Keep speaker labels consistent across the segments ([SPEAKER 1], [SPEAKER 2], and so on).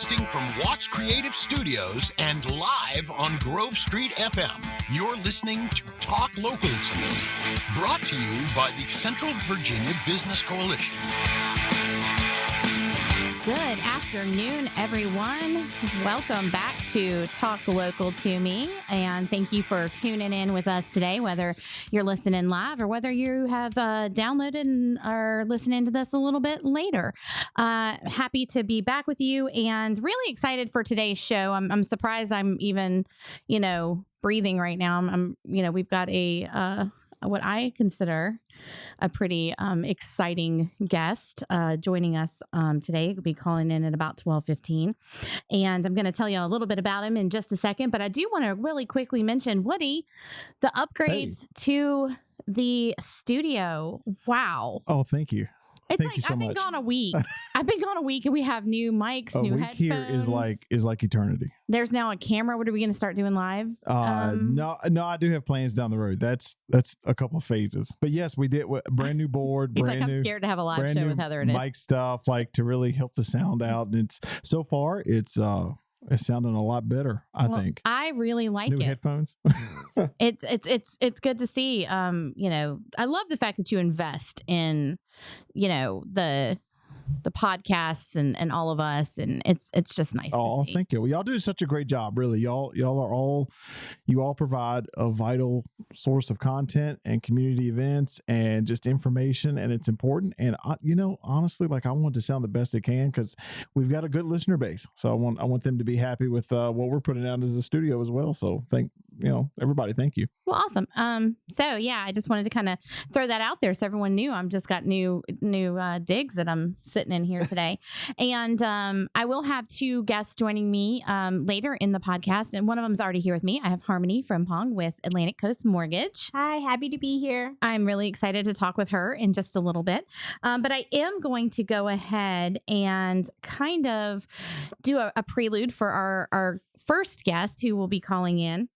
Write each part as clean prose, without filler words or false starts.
[SPEAKER 1] Broadcasting from Watts Creative Studios and live on Grove Street FM. You're listening to Talk Local to Me, brought to you by the Central Virginia Business Coalition.
[SPEAKER 2] Good afternoon, everyone. Welcome back to Talk Local to Me, and thank you for tuning in with us today, whether you're listening live or whether you have downloaded and are listening to this a little bit later. Happy to be back with you and really excited for today's show. I'm surprised I'm even, breathing right now. We've got what I consider a pretty exciting guest joining us today. He'll be calling in at about 12:15. And I'm going to tell you a little bit about him in just a second. But I do want to really quickly mention, Woody, the upgrades to the studio. Wow.
[SPEAKER 3] Oh, thank you.
[SPEAKER 2] It's
[SPEAKER 3] Thank you so
[SPEAKER 2] I've been
[SPEAKER 3] much.
[SPEAKER 2] gone a week. I've been gone a week and we have new mics,
[SPEAKER 3] A
[SPEAKER 2] new
[SPEAKER 3] week
[SPEAKER 2] headphones.
[SPEAKER 3] here is like eternity.
[SPEAKER 2] There's now a camera. What are we going to start doing live?
[SPEAKER 3] No, I do have plans down the road. That's a couple of phases. But yes, we did brand new board,
[SPEAKER 2] He's
[SPEAKER 3] brand
[SPEAKER 2] like, I'm
[SPEAKER 3] new,
[SPEAKER 2] scared to have a live
[SPEAKER 3] brand
[SPEAKER 2] show
[SPEAKER 3] new
[SPEAKER 2] with Heather in it.
[SPEAKER 3] mic stuff, like to really help the sound out. And it's so far it's sounding a lot better, I think.
[SPEAKER 2] I really like
[SPEAKER 3] New
[SPEAKER 2] it.
[SPEAKER 3] headphones.
[SPEAKER 2] It's good to see. I love the fact that you invest in, the podcasts and all of us, and it's just nice to see.
[SPEAKER 3] Thank you. Well, y'all do such a great job, really. You all provide a vital source of content and community events and just information, and it's important. And honestly, I want to sound the best it can because we've got a good listener base. So I want them to be happy with what we're putting out as a studio as well. So everybody, thank you.
[SPEAKER 2] Well, awesome. So yeah, I just wanted to kind of throw that out there so everyone knew I'm just got new digs that I'm sitting in here today. And I will have two guests joining me later in the podcast. And one of them is already here with me. I have Harmony from Pong with Atlantic Coast Mortgage.
[SPEAKER 4] Hi, happy to be here.
[SPEAKER 2] I'm really excited to talk with her in just a little bit. But I am going to go ahead and kind of do a prelude for our first guest who will be calling in.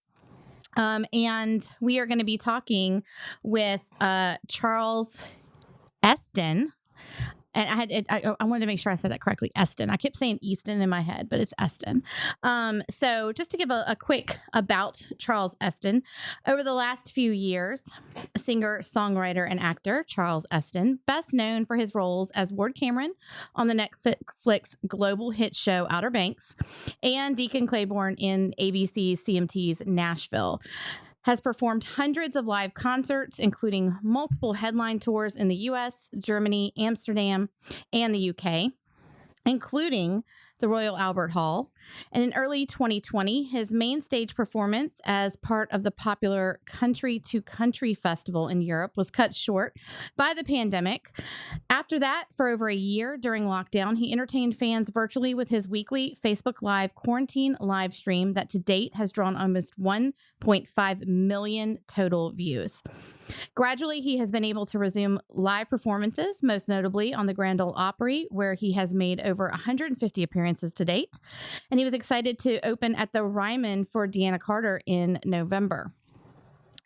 [SPEAKER 2] And we are going to be talking with Charles Esten. And I wanted to make sure I said that correctly. Esten. I kept saying Easton in my head, but it's Esten. So just to give a quick about Charles Esten. Over the last few years, singer, songwriter, and actor Charles Esten, best known for his roles as Ward Cameron on the Netflix global hit show Outer Banks and Deacon Claiborne in ABC CMT's Nashville, has performed hundreds of live concerts, including multiple headline tours in the U.S., Germany, Amsterdam, and the U.K., including the Royal Albert Hall. And in early 2020, his main stage performance as part of the popular Country to Country Festival in Europe was cut short by the pandemic. After that, for over a year during lockdown, he entertained fans virtually with his weekly Facebook Live quarantine live stream that to date has drawn almost 1.5 million total views. Gradually, he has been able to resume live performances, most notably on the Grand Ole Opry, where he has made over 150 appearances to date. And he was excited to open at the Ryman for Deanna Carter in November.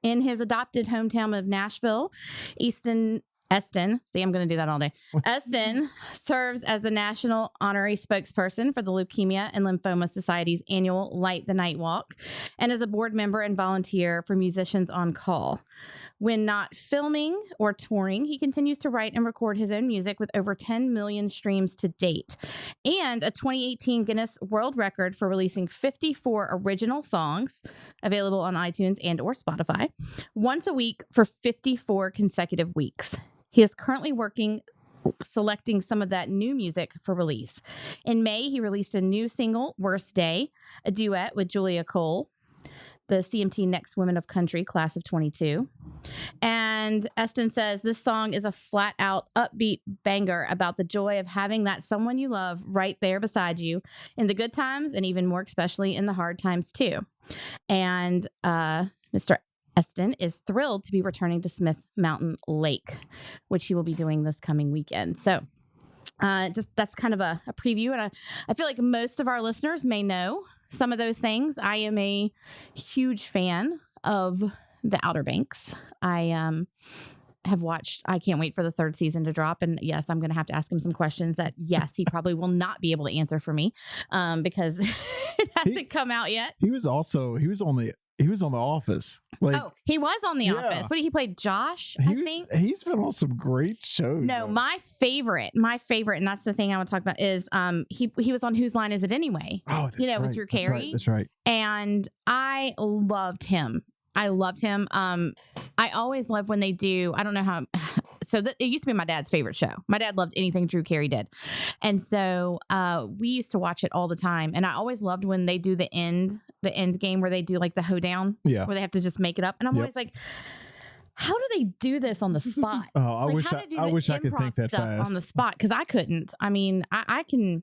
[SPEAKER 2] In his adopted hometown of Nashville, Esten, see, I'm going to do that all day. Esten serves as the national honorary spokesperson for the Leukemia and Lymphoma Society's annual Light the Night Walk and is a board member and volunteer for Musicians on Call. When not filming or touring, he continues to write and record his own music with over 10 million streams to date and a 2018 Guinness World Record for releasing 54 original songs available on iTunes and or Spotify once a week for 54 consecutive weeks. He is currently selecting some of that new music for release. In May, he released a new single, Worst Day, a duet with Julia Cole, the CMT Next Women of Country class of 22. And Esten says this song is a flat out upbeat banger about the joy of having that someone you love right there beside you in the good times and even more especially in the hard times too. And Mr. Esten is thrilled to be returning to Smith Mountain Lake, which he will be doing this coming weekend. So just that's kind of a preview. And I feel like most of our listeners may know some of those things. I am a huge fan of the Outer Banks. I have watched. I can't wait for the 3rd season to drop. And yes, I'm going to have to ask him some questions that, yes, he probably will not be able to answer for me because it hasn't come out yet.
[SPEAKER 3] He was on The Office. Like,
[SPEAKER 2] oh, he was on The Office. What did he play? Josh, I think.
[SPEAKER 3] He's been on some great shows.
[SPEAKER 2] No, my favorite, and that's the thing I want to talk about is he was on Whose Line Is It Anyway?
[SPEAKER 3] Oh, that's right.
[SPEAKER 2] with Drew Carey.
[SPEAKER 3] That's right.
[SPEAKER 2] And I loved him. I always love when they do, I don't know how, it used to be my dad's favorite show. My dad loved anything Drew Carey did. And so we used to watch it all the time. And I always loved when they do the end game where they do like the hoedown, where they have to just make it up. And I'm always like, how do they do this on the spot?
[SPEAKER 3] Oh, I wish I could think that fast
[SPEAKER 2] on the spot, because I couldn't. I mean, I can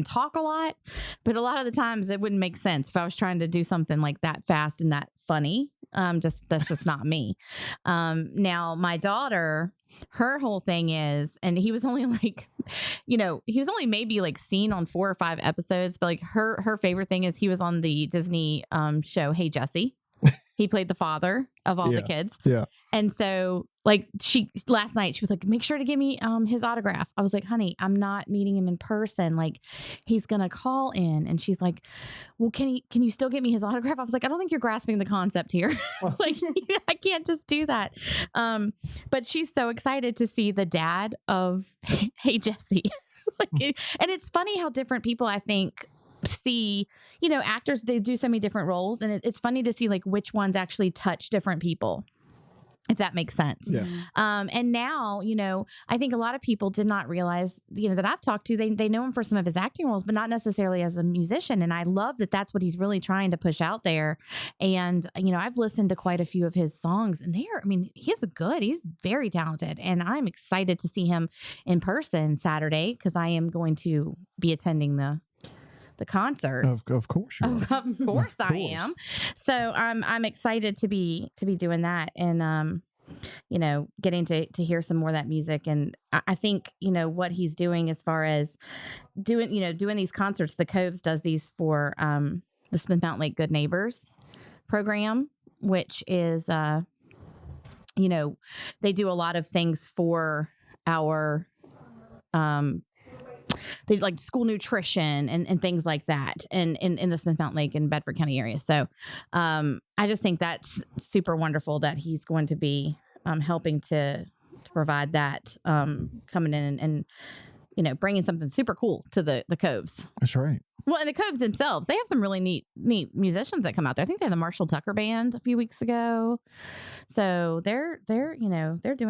[SPEAKER 2] talk a lot, but a lot of the times it wouldn't make sense if I was trying to do something like that fast and that funny. That's just not me. Now my daughter, her whole thing is, and he was only like, he was only maybe like seen on 4 or 5 episodes, but like her favorite thing is he was on the Disney show Hey Jesse. He played the father of all the kids.
[SPEAKER 3] Yeah.
[SPEAKER 2] And so like last night she was like, make sure to give me his autograph. I was like, honey, I'm not meeting him in person. Like, he's going to call in. And she's like, well, can you still get me his autograph? I was like, I don't think you're grasping the concept here. Like, I can't just do that. But she's so excited to see the dad of Hey Jesse. And it's funny how different people, I think, see, actors, they do so many different roles, and it's funny to see like which ones actually touch different people, if that makes sense.
[SPEAKER 3] Yes.
[SPEAKER 2] And now, I think a lot of people did not realize, that I've talked to, they know him for some of his acting roles, but not necessarily as a musician. And I love that that's what he's really trying to push out there. And, I've listened to quite a few of his songs, and he's very talented. And I'm excited to see him in person Saturday, because I am going to be attending the concert.
[SPEAKER 3] Of course you are.
[SPEAKER 2] Of course I am. So I'm excited to be doing that, and getting to hear some more of that music. And I think what he's doing as far as doing these concerts, the Coves does these for the Smith Mountain Lake Good Neighbors program, which is they do a lot of things for our they like school nutrition and things like that, and in the Smith Mountain Lake and Bedford County area. So I just think that's super wonderful that he's going to be helping to provide that, coming in and bringing something super cool to the Coves.
[SPEAKER 3] That's right.
[SPEAKER 2] Well, and the Coves themselves, they have some really neat musicians that come out there. I think they had the Marshall Tucker Band a few weeks ago. So they're doing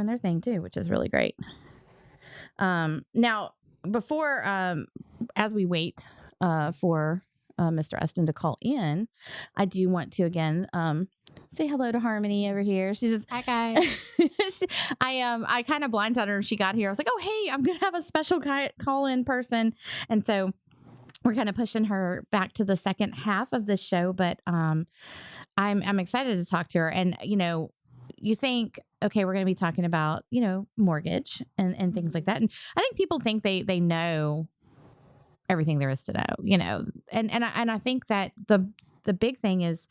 [SPEAKER 2] their thing too, which is really great. Now, before, as we wait for Mr. Esten to call in, I do want to again say hello to Harmony over here. She's just,
[SPEAKER 4] hi guys.
[SPEAKER 2] I kind of blindsided her when she got here. I was like, oh hey, I'm gonna have a special call in person, and so we're kind of pushing her back to the second half of the show. But I'm excited to talk to her, and you think, okay, we're going to be talking about, mortgage and things like that. And I think people think they know everything there is to know, and I think that the big thing is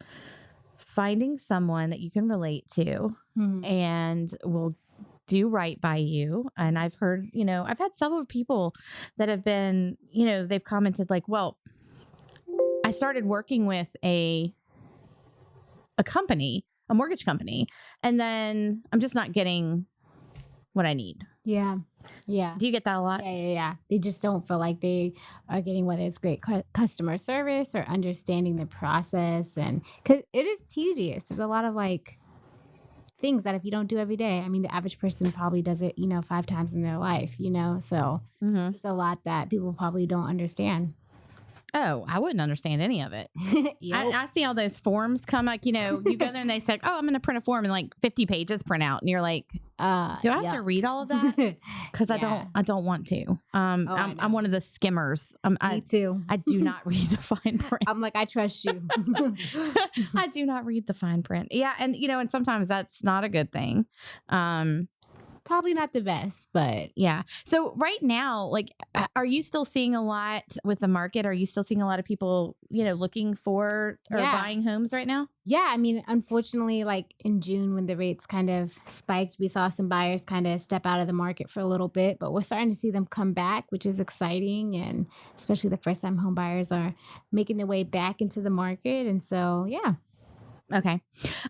[SPEAKER 2] finding someone that you can relate to and will do right by you. And I've heard, I've had several people that have been, they've commented like, well, I started working with a company, a mortgage company, and then I'm just not getting what I need.
[SPEAKER 4] Yeah.
[SPEAKER 2] Do you get that a lot?
[SPEAKER 4] Yeah. They just don't feel like they are getting whether it's great customer service or understanding the process, and because it is tedious. There's a lot of like things that if you don't do every day, I mean, the average person probably does it, 5 times in their life, so it's a lot that people probably don't understand.
[SPEAKER 2] Oh, I wouldn't understand any of it.
[SPEAKER 4] Yep.
[SPEAKER 2] I see all those forms come, like, you go there and they say, oh, I'm going to print a form and like 50 pages print out. And you're like, do I have to read all of that? Because I don't want to. I'm one of the skimmers.
[SPEAKER 4] Me too.
[SPEAKER 2] I do not read the fine print.
[SPEAKER 4] I'm like, I trust you.
[SPEAKER 2] I do not read the fine print. Yeah. And, and sometimes that's not a good thing.
[SPEAKER 4] Probably not the best, but
[SPEAKER 2] Yeah. So right now, like, are you still seeing a lot with the market? Are you still seeing a lot of people, looking for or
[SPEAKER 4] Yeah.
[SPEAKER 2] buying homes right now?
[SPEAKER 4] yeah, I mean, unfortunately, like in June when the rates kind of spiked, we saw some buyers kind of step out of the market for a little bit, but we're starting to see them come back, which is exciting. And especially the first time home buyers are making their way back into the market. And so, yeah.
[SPEAKER 2] Okay.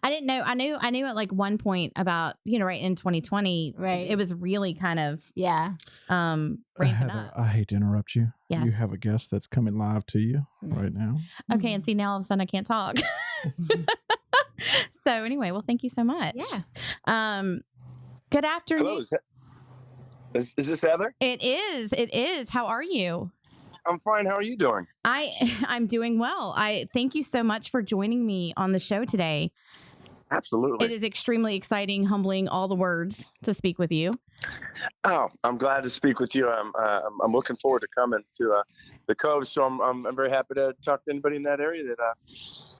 [SPEAKER 2] I didn't know. I knew at like one point about, right in 2020,
[SPEAKER 4] Right.
[SPEAKER 2] it was really kind of
[SPEAKER 4] Yeah.
[SPEAKER 2] ramping up.
[SPEAKER 3] I hate to interrupt you.
[SPEAKER 2] Yes.
[SPEAKER 3] You have a guest that's coming live to you right now.
[SPEAKER 2] Okay. And see, now all of a sudden I can't talk. So anyway, well, thank you so much.
[SPEAKER 4] Yeah.
[SPEAKER 2] Good afternoon.
[SPEAKER 5] Hello, is this Heather?
[SPEAKER 2] It is. How are you?
[SPEAKER 5] I'm fine. How are you doing?
[SPEAKER 2] I'm doing well. I thank you so much for joining me on the show today.
[SPEAKER 5] Absolutely.
[SPEAKER 2] It is extremely exciting, humbling, all the words to speak with you.
[SPEAKER 5] Oh, I'm glad to speak with you. I'm looking forward to coming to the Coves. So I'm very happy to talk to anybody in that area.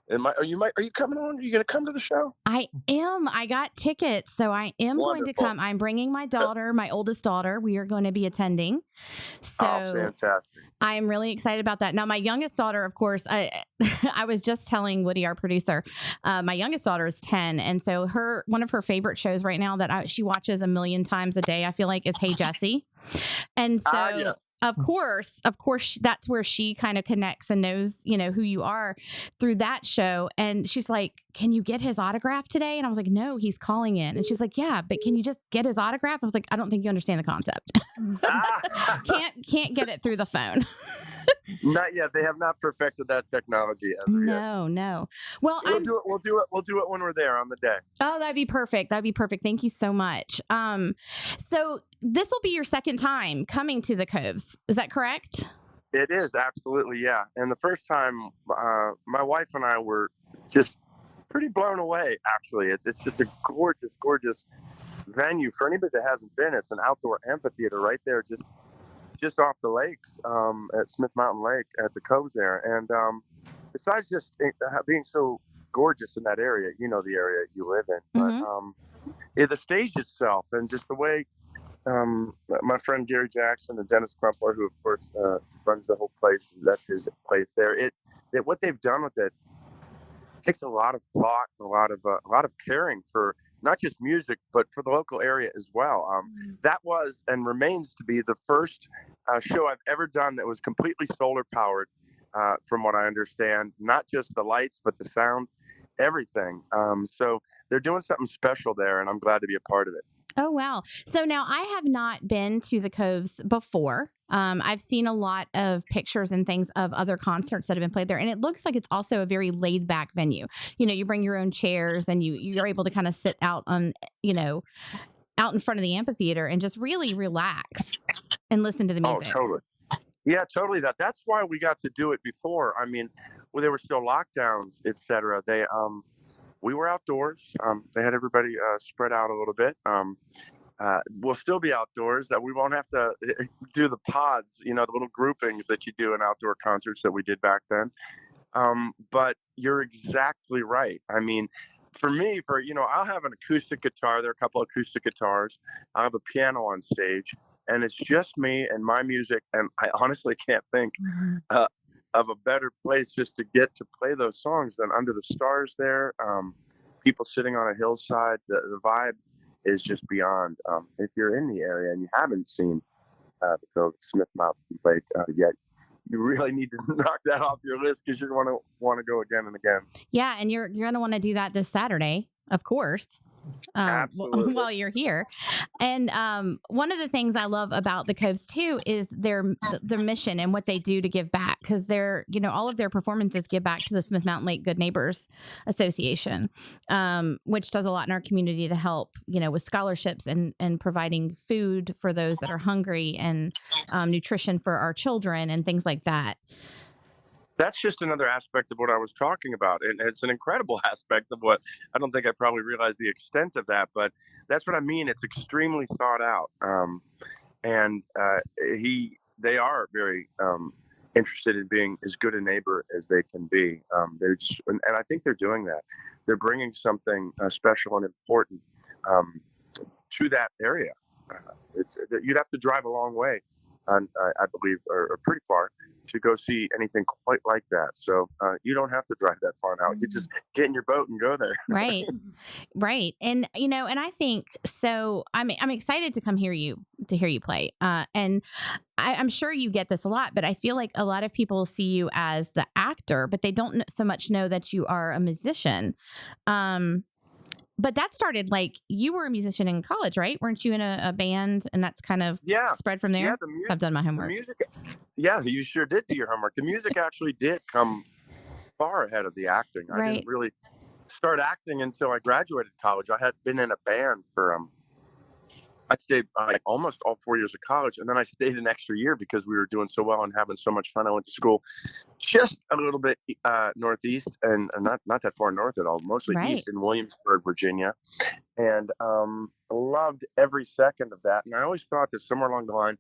[SPEAKER 5] Are you coming on? Are you going to come to the show?
[SPEAKER 2] I am. I got tickets, so I am going to
[SPEAKER 5] Wonderful.
[SPEAKER 2] come. I'm bringing my daughter, my oldest daughter. We are going to be attending. So
[SPEAKER 5] Oh, fantastic.
[SPEAKER 2] I'm really excited about that. Now, my youngest daughter, of course, I was just telling Woody, our producer, my youngest daughter is 10. And so one of her favorite shows right now that she watches a million times a day, I feel like, is Hey Jesse. And so,
[SPEAKER 5] Yes.
[SPEAKER 2] of course, that's where she kind of connects and knows, who you are through that show. And she's like, can you get his autograph today? And I was like, no, he's calling in. And she's like, yeah, but can you just get his autograph? I was like, I don't think you understand the concept. Can't get it through the phone.
[SPEAKER 5] Not yet. They have not perfected that technology as of yet.
[SPEAKER 2] No. Well,
[SPEAKER 5] We'll do it when we're there on the day.
[SPEAKER 2] Oh, that'd be perfect. Thank you so much. So this will be your second time coming to the Coves. Is that correct?
[SPEAKER 5] It is, absolutely, yeah. And the first time, my wife and I were just pretty blown away, actually. It's just a gorgeous, gorgeous venue. For anybody that hasn't been, it's an outdoor amphitheater right there, just off the lakes at Smith Mountain Lake at the Coves there. And besides just being so gorgeous in that area, the area you live in, but the stage itself and just the way my friend Gary Jackson and Dennis Crumpler, who of course runs the whole place, that's his place there. What they've done with it takes a lot of thought, a lot of caring for not just music, but for the local area as well. That was and remains to be the first show I've ever done that was completely solar powered, from what I understand. Not just the lights, but the sound, everything. So they're doing something special there, and I'm glad to be a part of it.
[SPEAKER 2] Oh, wow. So now I have not been to the Coves before. I've seen a lot of pictures and things of other concerts that have been played there. And it looks like it's also a very laid back venue. You bring your own chairs and you're able to kind of sit out on, out in front of the amphitheater and just really relax and listen to the music.
[SPEAKER 5] Oh, totally. Yeah, totally. That's why we got to do it before. I mean, when there were still lockdowns, et cetera, we were outdoors. They had everybody spread out a little bit. We'll still be outdoors. That we won't have to do the pods, the little groupings that you do in outdoor concerts that we did back then. But you're exactly right. I mean, for me, I'll have an acoustic guitar. There are a couple of acoustic guitars. I'll have a piano on stage, and it's just me and my music. And I honestly can't think of a better place just to get to play those songs than under the stars there. People sitting on a hillside, the vibe is just beyond. If you're in the area and you haven't seen the Smith Mountain Lake yet, you really need to knock that off your list because you're going to want to go again and again.
[SPEAKER 2] Yeah, and you're going to want to do that this Saturday, of course.
[SPEAKER 5] Absolutely.
[SPEAKER 2] While you're here. And one of the things I love about the Coves too is their mission and what they do to give back, because they're, all of their performances give back to the Smith Mountain Lake Good Neighbors Association, which does a lot in our community to help, with scholarships and providing food for those that are hungry and nutrition for our children and things like that.
[SPEAKER 5] That's just another aspect of what I was talking about. And it's an incredible aspect of what I don't think I probably realized the extent of that, but that's what I mean. It's extremely thought out. They are very interested in being as good a neighbor as they can be. And I think they're doing that. They're bringing something special and important to that area. you'd have to drive a long way, and I believe, or pretty far, to go see anything quite like that. So you don't have to drive that far now. You just get in your boat and go there.
[SPEAKER 2] Right. Right. And, and I think, so I'm excited to come hear you play. And I'm sure you get this a lot, but I feel like a lot of people see you as the actor, but they don't so much know that you are a musician. But that started, like, you were a musician in college, right? Weren't you in a band, and that's kind of spread from there?
[SPEAKER 5] Yeah,
[SPEAKER 2] So I've done my homework.
[SPEAKER 5] Yeah, you sure did do your homework. The music actually did come far ahead of the acting.
[SPEAKER 2] Right.
[SPEAKER 5] I didn't really start acting until I graduated college. I had been in a band for I stayed almost all 4 years of college, and then I stayed an extra year because we were doing so well and having so much fun. I went to school just a little bit northeast, and not that far north at all, mostly east in Williamsburg, Virginia, and loved every second of that. And I always thought that somewhere along the line,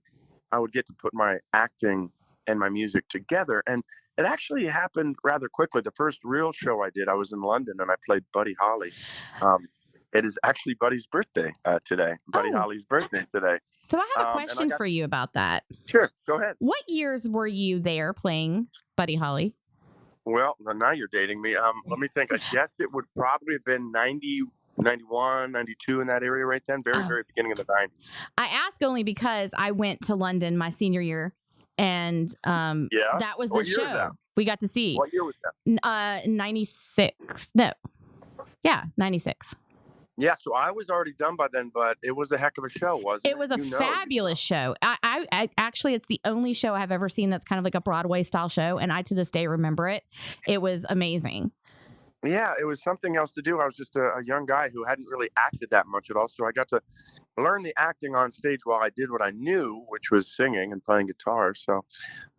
[SPEAKER 5] I would get to put my acting and my music together. And it actually happened rather quickly. The first real show I did, I was in London, and I played Buddy Holly. It is actually Buddy's birthday today. Buddy Holly's birthday today.
[SPEAKER 2] So I have a question for you about that.
[SPEAKER 5] Sure, go ahead.
[SPEAKER 2] What years were you there playing Buddy Holly?
[SPEAKER 5] Well, now you're dating me. Let me think. I guess it would probably have been 90, 91, 92 in that area right then. Very beginning of the 90s.
[SPEAKER 2] I ask only because I went to London my senior year, and that was the show we got to see.
[SPEAKER 5] What year was that?
[SPEAKER 2] 96. No. Yeah, 96.
[SPEAKER 5] Yeah, so I was already done by then, but it was a heck of a show, wasn't it?
[SPEAKER 2] It was a fabulous show. I actually, it's the only show I've ever seen that's kind of like a Broadway style show, and I to this day remember it. It was amazing.
[SPEAKER 5] Yeah, it was something else to do. I was just a young guy who hadn't really acted that much at all, so I got to learn the acting on stage while I did what I knew, which was singing and playing guitar. So,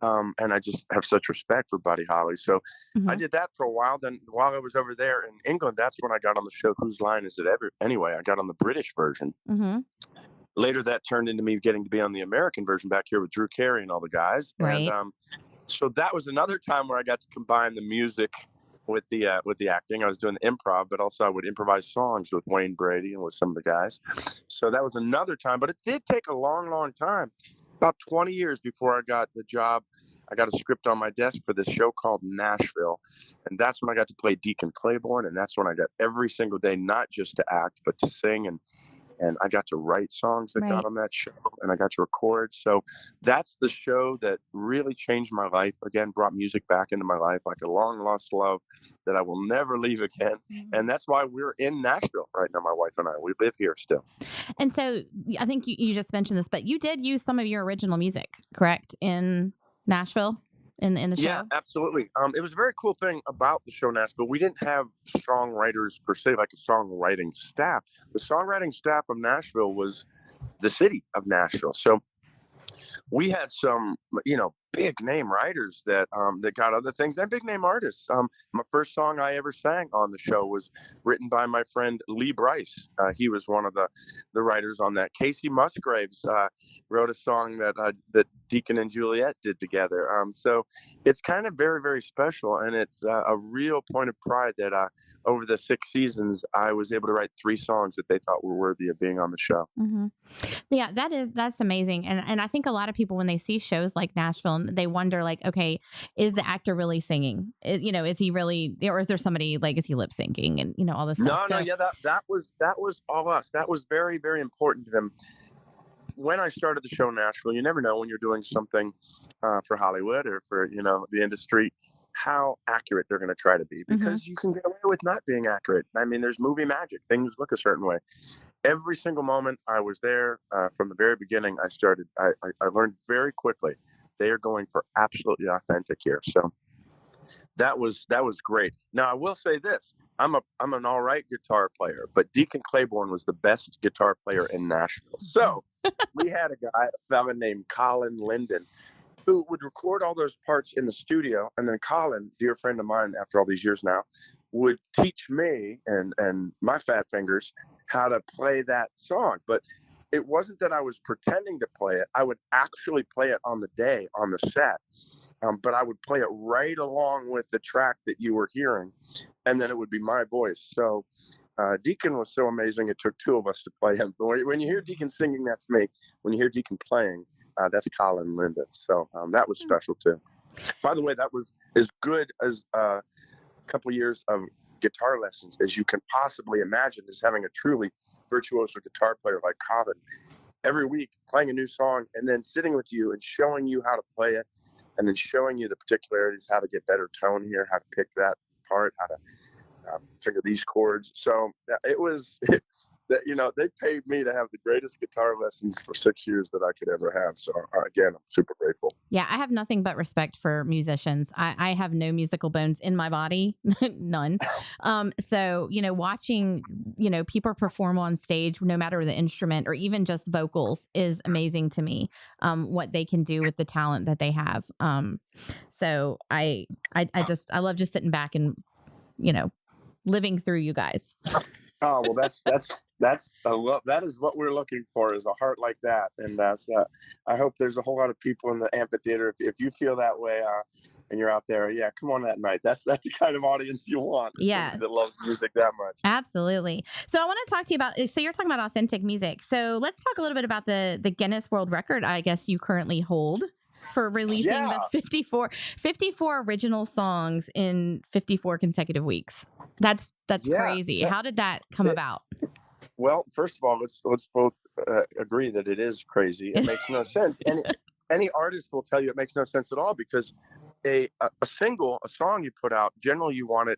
[SPEAKER 5] and I just have such respect for Buddy Holly. So I did that for a while. Then while I was over there in England, that's when I got on the show Whose Line Is It Ever? Anyway, I got on the British version. Later, that turned into me getting to be on the American version back here with Drew Carey and all the guys.
[SPEAKER 2] Right.
[SPEAKER 5] And so that was another time where I got to combine the music with the acting. I was doing the improv, but also I would improvise songs with Wayne Brady and with some of the guys. So that was another time, but it did take a long, long time, about 20 years before I got the job. I got a script on my desk for this show called Nashville, and that's when I got to play Deacon Claiborne, and that's when I got every single day, not just to act, but to sing, and I got to write songs that got on that show, and I got to record. So that's the show that really changed my life. Again, brought music back into my life like a long lost love that I will never leave again. And that's why we're in Nashville right now, my wife and I. We live here still. And
[SPEAKER 2] so I think you just mentioned this, but you did use some of your original music, correct, in Nashville? In the show?
[SPEAKER 5] Yeah, absolutely. It was a very cool thing about the show Nashville. We didn't have songwriters per se, like a songwriting staff. The songwriting staff of Nashville was the city of Nashville. So we had some, big name writers that got other things, and big name artists. My first song I ever sang on the show was written by my friend Lee Bryce. He was one of the writers on that. Casey Musgraves wrote a song that Deacon and Juliet did together. So it's kind of very, very special, and it's a real point of pride that over the 6 seasons I was able to write 3 songs that they thought were worthy of being on the show.
[SPEAKER 2] Yeah, that's amazing. And I think a lot of people, when they see shows like Nashville, they wonder, like, okay, is the actor really singing? Is he really, or is there somebody, like, is he lip syncing and all this stuff?
[SPEAKER 5] No, that was all us. That was very, very important to them. When I started the show Nashville, you never know when you're doing something for Hollywood or for the industry, how accurate they're going to try to be, because you can get away with not being accurate. I mean, there's movie magic. Things look a certain way. Every single moment I was there from the very beginning, I learned very quickly they are going for absolutely authentic here. So that was great. Now I will say this: I'm an all right guitar player, but Deacon Claiborne was the best guitar player in Nashville. So we had a fella named Colin Linden, who would record all those parts in the studio, and then Colin, dear friend of mine, after all these years now, would teach me and my fat fingers how to play that song. But it wasn't that I was pretending to play it. I would actually play it on the day, on the set. But I would play it right along with the track that you were hearing, and then it would be my voice. So Deacon was so amazing. It took two of us to play him. But when you hear Deacon singing, that's me. When you hear Deacon playing, that's Colin and Linda. So that was special too. By the way, that was as good as a couple of years of guitar lessons as you can possibly imagine, as having a truly virtuoso guitar player like Colin every week playing a new song and then sitting with you and showing you how to play it and then showing you the particularities, how to get better tone here, how to pick that part, how to figure these chords. So it was that, they paid me to have the greatest guitar lessons for 6 years that I could ever have. So again, I'm super grateful.
[SPEAKER 2] Yeah, I have nothing but respect for musicians. I have no musical bones in my body, none. So, watching, people perform on stage, no matter the instrument or even just vocals, is amazing to me. What they can do with the talent that they have. So I love just sitting back and, living through you guys.
[SPEAKER 5] Oh, well, that is what we're looking for, is a heart like that. And I hope there's a whole lot of people in the amphitheater. If you feel that way and you're out there, yeah, come on that night. That's the kind of audience you want.
[SPEAKER 2] Yeah.
[SPEAKER 5] That loves music that much.
[SPEAKER 2] Absolutely. So I want to talk to you about, so you're talking about authentic music. So let's talk a little bit about the Guinness World Record, I guess you currently hold, for releasing the 54 original songs in 54 consecutive weeks. That's crazy. How did that come about?
[SPEAKER 5] Well, first of all, let's both agree that it is crazy. It makes no sense. Any artist will tell you it makes no sense at all, because a song you put out, generally you want it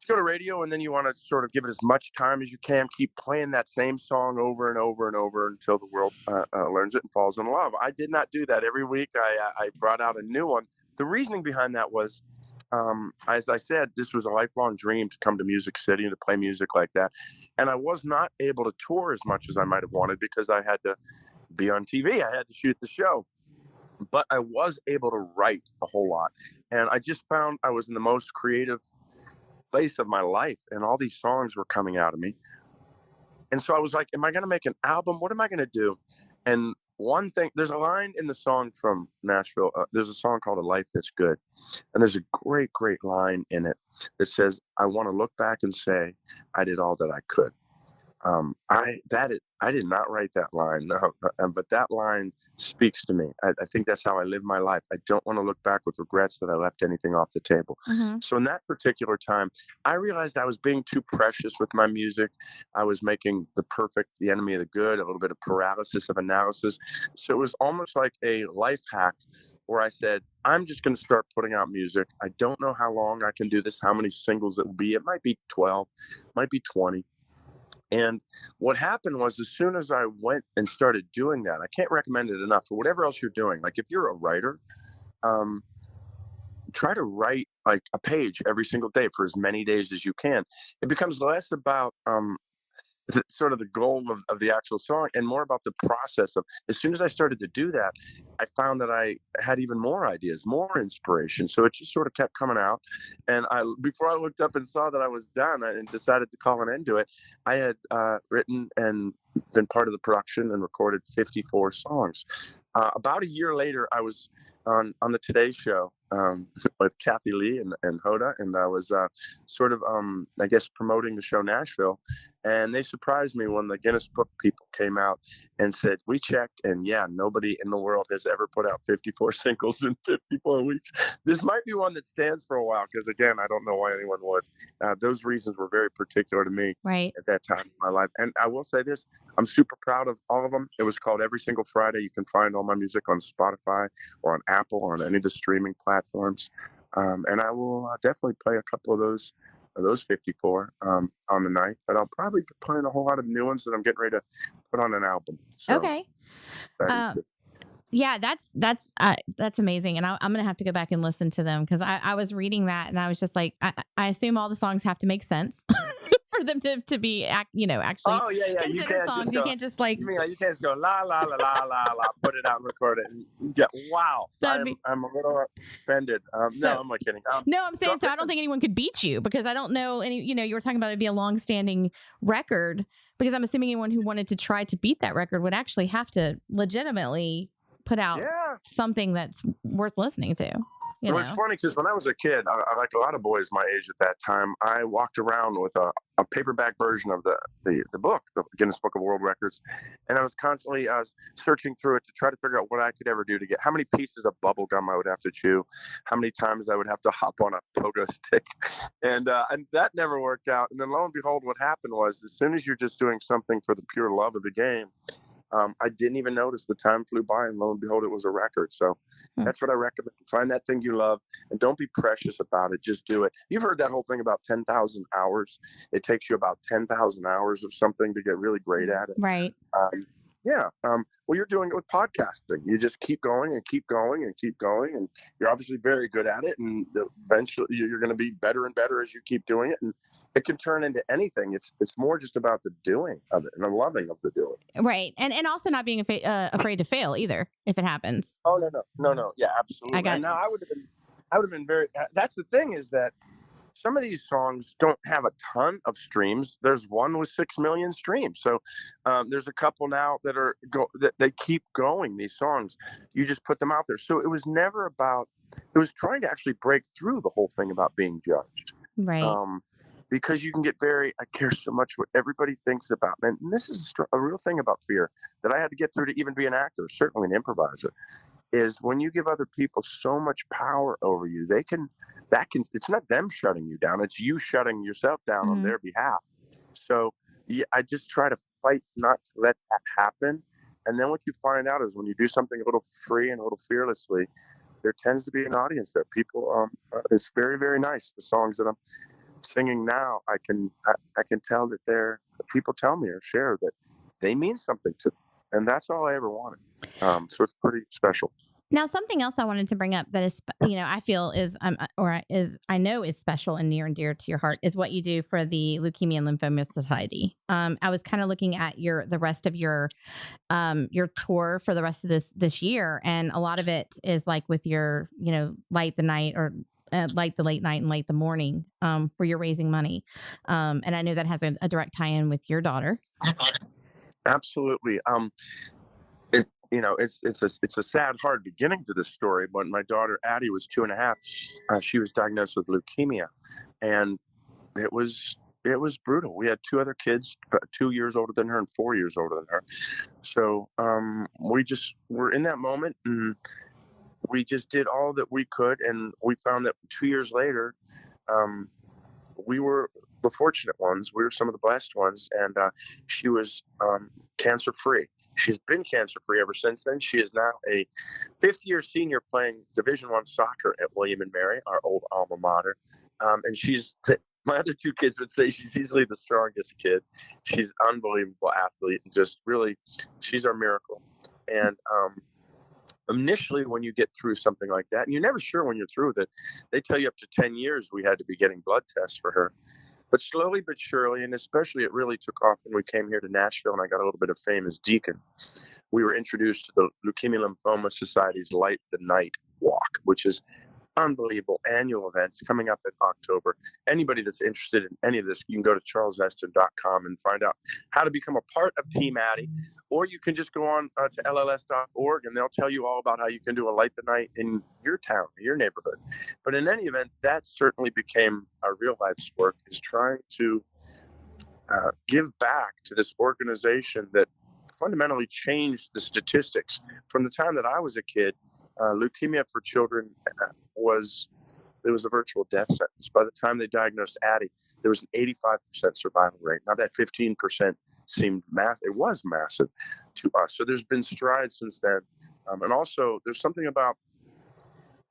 [SPEAKER 5] to go to radio, and then you want to sort of give it as much time as you can, keep playing that same song over and over and over until the world learns it and falls in love. I did not do that. Every week I brought out a new one. The reasoning behind that was, as I said, this was a lifelong dream to come to Music City and to play music like that. And I was not able to tour as much as I might have wanted because I had to be on TV. I had to shoot the show. But I was able to write a whole lot. And I just found I was in the most creative place of my life, and all these songs were coming out of me. And so I was like, am I going to make an album? What am I going to do? And one thing, there's a line in the song from Nashville. There's a song called A Life That's Good. And there's a great, great line in it that says, I want to look back and say, I did all that I could. I did not write that line, no, but that line speaks to me. I think that's how I live my life. I don't want to look back with regrets that I left anything off the table. Mm-hmm. So in that particular time, I realized I was being too precious with my music. I was making the perfect the enemy of the good, a little bit of paralysis of analysis. So it was almost like a life hack where I said, I'm just going to start putting out music. I don't know how long I can do this, how many singles it will be. It might be 12, might be 20. And what happened was, as soon as I went and started doing that, I can't recommend it enough for whatever else you're doing. Like if you're a writer, try to write like a page every single day for as many days as you can. It becomes less about sort of the goal of the actual song and more about the process of, as soon as I started to do that, I found that I had even more ideas, more inspiration. So it just sort of kept coming out. And before I looked up and saw that I was done and decided to call an end to it, I had written and been part of the production and recorded 54 songs. About a year later, I was on the Today Show with Kathy Lee and Hoda, and I was sort of, I guess, promoting the show Nashville. And they surprised me when the Guinness Book people came out and said, we checked, and yeah, nobody in the world has ever put out 54 singles in 54 weeks. This might be one that stands for a while, because again, I don't know why anyone would. Those reasons were very particular to me at that time in my life. And I will say this, I'm super proud of all of them. It was called Every Single Friday. You can find all my music on Spotify or on Apple or on any of the streaming platforms. And I will definitely play a couple of those 54 on the night, but I'll probably be playing a whole lot of new ones that I'm getting ready to put on an album. So,
[SPEAKER 2] okay. Yeah, that's amazing. And I'm going to have to go back and listen to them, because I was reading that and I was just like, I assume all the songs have to make sense for them to be, actually.
[SPEAKER 5] Oh yeah.
[SPEAKER 2] You can't songs. You can't just like.
[SPEAKER 5] You can't just go la la la la la la, put it out and record it. And get wow. I'm a little offended. No, I'm not kidding.
[SPEAKER 2] No, I'm saying so. I don't think anyone could beat you, because I don't know any. You were talking about it'd be a long-standing record, because I'm assuming anyone who wanted to try to beat that record would actually have to legitimately put out
[SPEAKER 5] Yeah.
[SPEAKER 2] something that's worth listening to.
[SPEAKER 5] It was funny because when I was a kid, I like a lot of boys my age at that time, I walked around with a paperback version of the book, the Guinness Book of World Records, and I was constantly searching through it to try to figure out what I could ever do to get how many pieces of bubble gum I would have to chew, how many times I would have to hop on a pogo stick, and that never worked out. And then lo and behold, what happened was as soon as you're just doing something for the pure love of the game, I didn't even notice the time flew by, and lo and behold, it was a record. So that's what I recommend. Find that thing you love, and don't be precious about it. Just do it. You've heard that whole thing about 10,000 hours. It takes you about 10,000 hours of something to get really great at it.
[SPEAKER 2] Right.
[SPEAKER 5] Well, you're doing it with podcasting. You just keep going and keep going and keep going, and you're obviously very good at it. And eventually, you're going to be better and better as you keep doing it. And it can turn into anything. It's more just about the doing of it and the loving of the doing.
[SPEAKER 2] Right, and also not being afraid to fail either if it happens.
[SPEAKER 5] Oh no. Yeah, absolutely. And now I would have been very. That's the thing is that some of these songs don't have a ton of streams. There's one with 6 million streams. So there's a couple now that that they keep going. These songs, you just put them out there. So it was never about. It was trying to actually break through the whole thing about being judged.
[SPEAKER 2] Right.
[SPEAKER 5] Because you can get I care so much what everybody thinks about me. And this is a real thing about fear that I had to get through to even be an actor, certainly an improviser, is when you give other people so much power over you, it's not them shutting you down, it's you shutting yourself down on their behalf. So I just try to fight not to let that happen. And then what you find out is when you do something a little free and a little fearlessly, there tends to be an audience there. People, it's very, very nice. The songs that I'm singing now, I can tell that people tell me or share that they mean something to them, and that's all I ever wanted. So it's pretty special.
[SPEAKER 2] Now, something else I wanted to bring up that is, I feel is, I know is special and near and dear to your heart is what you do for the Leukemia and Lymphoma Society. I was kind of looking at the rest of your tour for the rest of this year, and a lot of it is like with your, Light the Night or Light the Late Night and Light the Morning, where you're raising money. And I know that has a direct tie-in with your daughter.
[SPEAKER 5] Absolutely. It's a sad, hard beginning to this story. When my daughter Addie was 2.5, she was diagnosed with leukemia, and it was brutal. We had 2 other kids, 2 years older than her and 4 years older than her. So we just were in that moment, and we just did all that we could, and we found that 2 years later, we were the fortunate ones. We were some of the blessed ones, and she was cancer-free. She's been cancer-free ever since then. She is now a 5th-year senior playing Division I soccer at William & Mary, our old alma mater, and my other 2 kids would say she's easily the strongest kid. She's an unbelievable athlete, and just really, she's our miracle. And initially, when you get through something like that, and you're never sure when you're through with it, they tell you up to 10 years we had to be getting blood tests for her. But slowly but surely, and especially it really took off when we came here to Nashville and I got a little bit of fame as deacon. We were introduced to the Leukemia Lymphoma Society's Light the Night Walk, which is unbelievable annual events coming up in October. Anybody that's interested in any of this, you can go to charlesesten.com and find out how to become a part of Team Addie, or you can just go on to lls.org and they'll tell you all about how you can do a Light the Night in your town, your neighborhood. But in any event, that certainly became our real life's work, is trying to give back to this organization that fundamentally changed the statistics. From the time that I was a kid, leukemia for children was a virtual death sentence. By the time they diagnosed Addie, there was an 85% survival rate. Now that 15% seemed massive. It was massive to us. So there's been strides since then. And also there's something about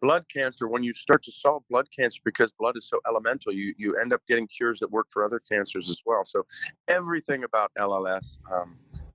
[SPEAKER 5] blood cancer. When you start to solve blood cancer, because blood is so elemental, you end up getting cures that work for other cancers as well. So everything about LLS,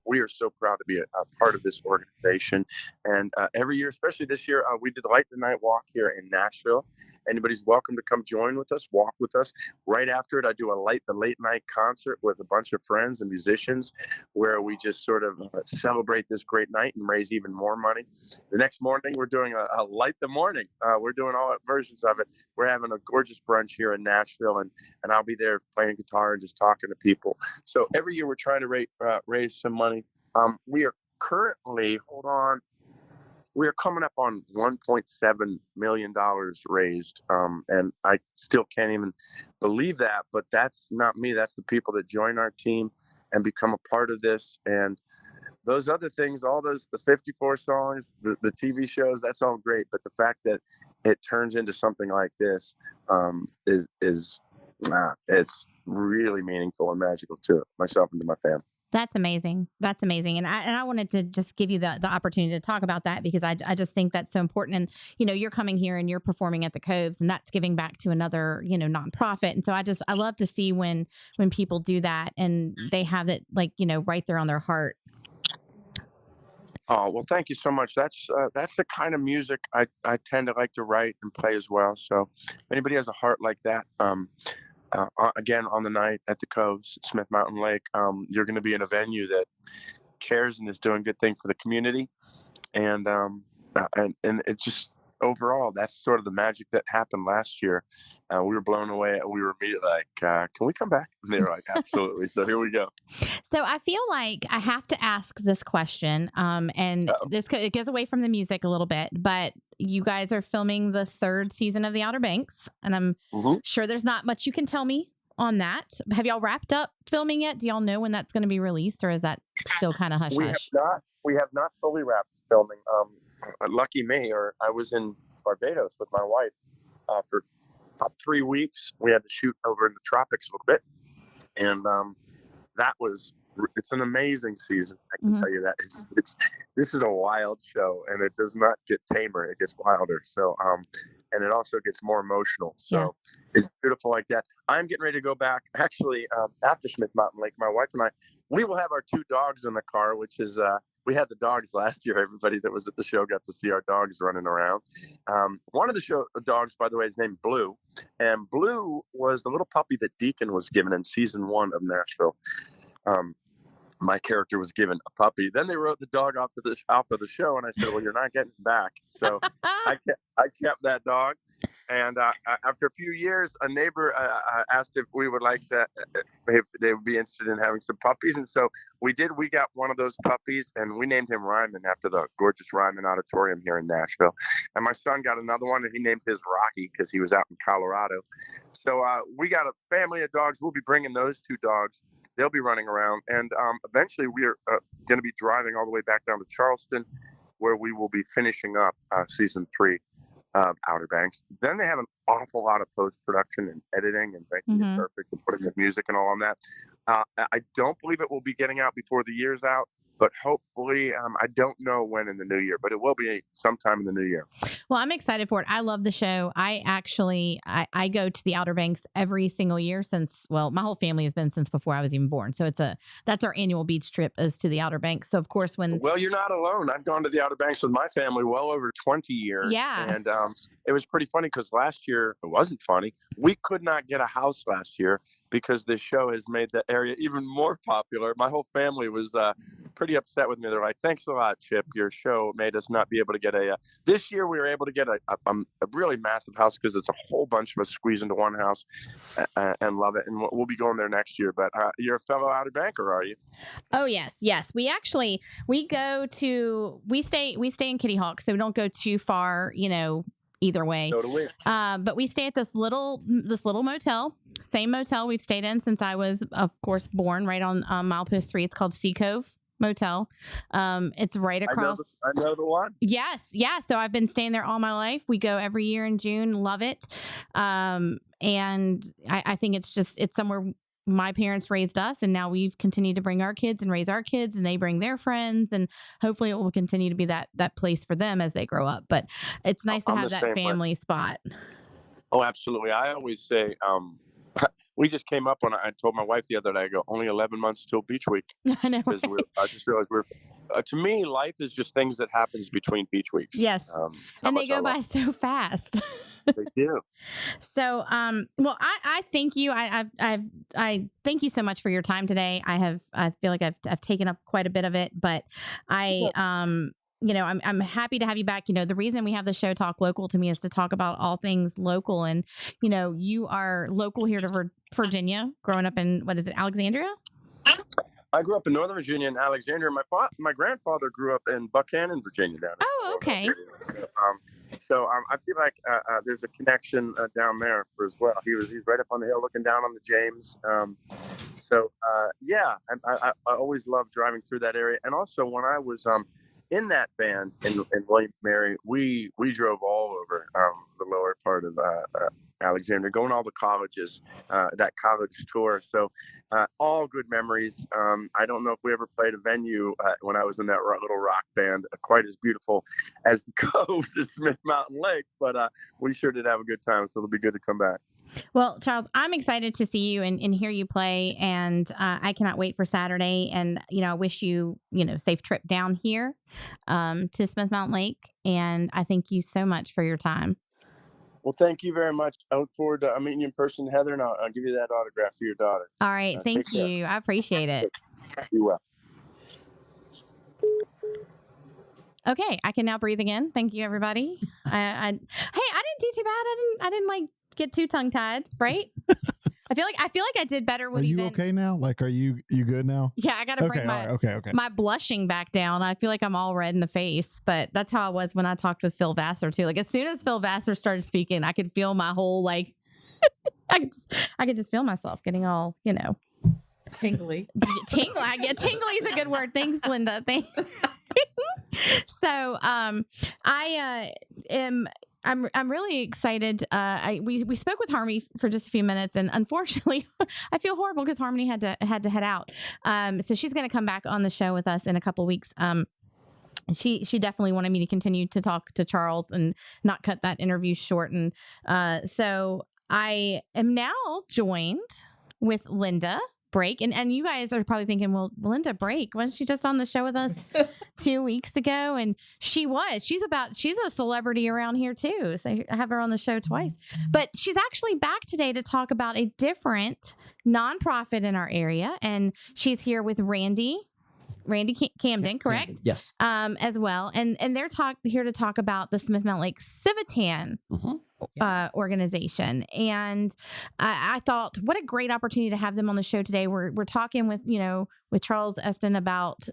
[SPEAKER 5] we are so proud to be a part of this organization. And every year, especially this year, we did the Light the Night Walk here in Nashville. Anybody's welcome to come join with us, walk with us. Right after it, I do a Light the Late Night concert with a bunch of friends and musicians where we just sort of celebrate this great night and raise even more money. The next morning, we're doing a Light the Morning. We're doing all versions of it. We're having a gorgeous brunch here in Nashville, and I'll be there playing guitar and just talking to people. So every year, we're trying to raise some money. We are currently, we are coming up on $1.7 million raised. And I still can't even believe that, but that's not me. That's the people that join our team and become a part of this. And those other things, all those, the 54 songs, the TV shows, that's all great. But the fact that it turns into something like this it's really meaningful and magical to myself and to my family.
[SPEAKER 2] That's amazing. That's amazing. And I wanted to just give you the opportunity to talk about that, because I just think that's so important. And, you're coming here and you're performing at the Coves, and that's giving back to another, nonprofit. And so I love to see when people do that and they have it right there on their heart.
[SPEAKER 5] Oh, well, thank you so much. That's the kind of music I tend to like to write and play as well. So if anybody has a heart like that, again, on the night at the Coves, Smith Mountain Lake, you're going to be in a venue that cares and is doing good things for the community. And it's just, overall, that's sort of the magic that happened last year. We were blown away. We were immediately like, can we come back? And they were like, absolutely. So here we go.
[SPEAKER 2] So I feel like I have to ask this question, and it goes away from the music a little bit, but you guys are filming the 3rd season of the Outer Banks, and I'm sure there's not much you can tell me on that. Have y'all wrapped up filming yet? Do y'all know when that's going to be released, or is that still kind of hush hush?
[SPEAKER 5] We have not fully wrapped filming. Lucky me, or I was in Barbados with my wife for about 3 weeks. We had to shoot over in the tropics a little bit, and it's an amazing season. I can tell you that. This is a wild show, and it does not get tamer. It gets wilder. So, and it also gets more emotional. So It's beautiful like that. I'm getting ready to go back. Actually, after Smith Mountain Lake, my wife and I, we will have our 2 dogs in the car, which is, we had the dogs last year. Everybody that was at the show got to see our dogs running around. One of the show dogs, by the way, is named Blue. And Blue was the little puppy that Deacon was given in season 1 of Nashville. My character was given a puppy. Then they wrote the dog off of the show, and I said, well, you're not getting it back. So I kept that dog. And after a few years, a neighbor asked if we would like that, if they would be interested in having some puppies. And so we did. We got one of those puppies, and we named him Ryman after the gorgeous Ryman Auditorium here in Nashville. And my son got another one, and he named his Rocky because he was out in Colorado. So we got a family of dogs. We'll be bringing those 2 dogs. They'll be running around. And eventually we are going to be driving all the way back down to Charleston, where we will be finishing up season 3. Outer Banks. Then they have an awful lot of post-production and editing and making it perfect and putting the music and all on that. I don't believe it will be getting out before the year's out, but hopefully, I don't know when in the new year, but it will be sometime in the new year.
[SPEAKER 2] Well, I'm excited for it. I love the show. I actually, I go to the Outer Banks every single year since, well, my whole family has been since before I was even born. So that's our annual beach trip is to the Outer Banks. So of course, well,
[SPEAKER 5] you're not alone. I've gone to the Outer Banks with my family well over 20 years.
[SPEAKER 2] Yeah.
[SPEAKER 5] And it was pretty funny because last year, it wasn't funny. We could not get a house last year because this show has made the area even more popular. My whole family was pretty upset with me. They're like, thanks a lot, Chip. Your show made us not be able to get this year we were able to get a really massive house because it's a whole bunch of us squeezed into one house and love it. And we'll be going there next year. But you're a fellow Outer Banker, are you?
[SPEAKER 2] Oh, yes. Yes. We stay in Kitty Hawk, so we don't go too far, either way.
[SPEAKER 5] So do we.
[SPEAKER 2] But we stay at this little motel, same motel we've stayed in since I was, of course, born, right on Milepost 3. It's called Cove Motel. It's right across.
[SPEAKER 5] I know the one.
[SPEAKER 2] Yes. Yeah. So I've been staying there all my life. We go every year in June. Love it. And I think it's somewhere my parents raised us, and now we've continued to bring our kids and raise our kids, and they bring their friends, and hopefully it will continue to be that place for them as they grow up. But it's nice to have that family spot.
[SPEAKER 5] Oh, absolutely. I always say, we just came up on, I told my wife the other day, I go, only 11 months till beach week.
[SPEAKER 2] I know.
[SPEAKER 5] Right? I just realized to me, life is just things that happens between beach weeks.
[SPEAKER 2] Yes. And they go by so fast.
[SPEAKER 5] They do.
[SPEAKER 2] So, well, I thank you. I thank you so much for your time today. I feel like I've taken up quite a bit of it, but I'm happy to have you back. The reason we have the show Talk Local to me is to talk about all things local. And, you are local here to Virginia, growing up in, what is it, Alexandria?
[SPEAKER 5] I grew up in Northern Virginia in Alexandria. My grandfather grew up in Buchanan, Virginia, down in the
[SPEAKER 2] Oh,
[SPEAKER 5] Roanoke
[SPEAKER 2] okay.
[SPEAKER 5] area. So I feel like there's a connection down there as well. He's right up on the hill looking down on the James. Yeah, I always loved driving through that area. And also when I was in that band in William and Mary, we drove all over the lower part of Alexandria, going to all the colleges, that college tour. So all good memories. I don't know if we ever played a venue when I was in that little rock band quite as beautiful as the Coves at Smith Mountain Lake, but we sure did have a good time. So it'll be good to come back.
[SPEAKER 2] Well, Charles, I'm excited to see you and hear you play, and I cannot wait for Saturday. And I wish you safe trip down here to Smith Mountain Lake. And I thank you so much for your time.
[SPEAKER 5] Well, thank you very much. I look forward to meeting you in person, Heather, and I'll give you that autograph for your daughter.
[SPEAKER 2] All right, thank you. I appreciate it.
[SPEAKER 5] You will.
[SPEAKER 2] Okay, I can now breathe again. Thank you, everybody. Hey, I didn't do too bad. I didn't like get too tongue tied, right? I feel like I did better with you.
[SPEAKER 3] Are you okay now? Like, are you good now?
[SPEAKER 2] Yeah, I got to bring my blushing back down. I feel like I'm all red in the face, but that's how I was when I talked with Phil Vassar too. Like as soon as Phil Vassar started speaking, I could feel my whole I could just feel myself getting all
[SPEAKER 6] tingly.
[SPEAKER 2] Tingly. Tingly is a good word. Thanks, Linda. Thanks. So I'm really excited. We spoke with Harmony for just a few minutes, and unfortunately, I feel horrible because Harmony had to head out. So she's going to come back on the show with us in a couple weeks. She definitely wanted me to continue to talk to Charles and not cut that interview short. And so I am now joined with Linda Brake. And you guys are probably thinking, well, Linda Brake, wasn't she just on the show with us 2 weeks ago? And she's a celebrity around here too. So I have her on the show twice. But she's actually back today to talk about a different nonprofit in our area. And she's here with Randy Camden, correct?
[SPEAKER 7] Yes.
[SPEAKER 2] As well. And they're here to talk about the Smith Mountain Lake Civitan organization. And I thought, what a great opportunity to have them on the show today. We're talking with Charles Esten about,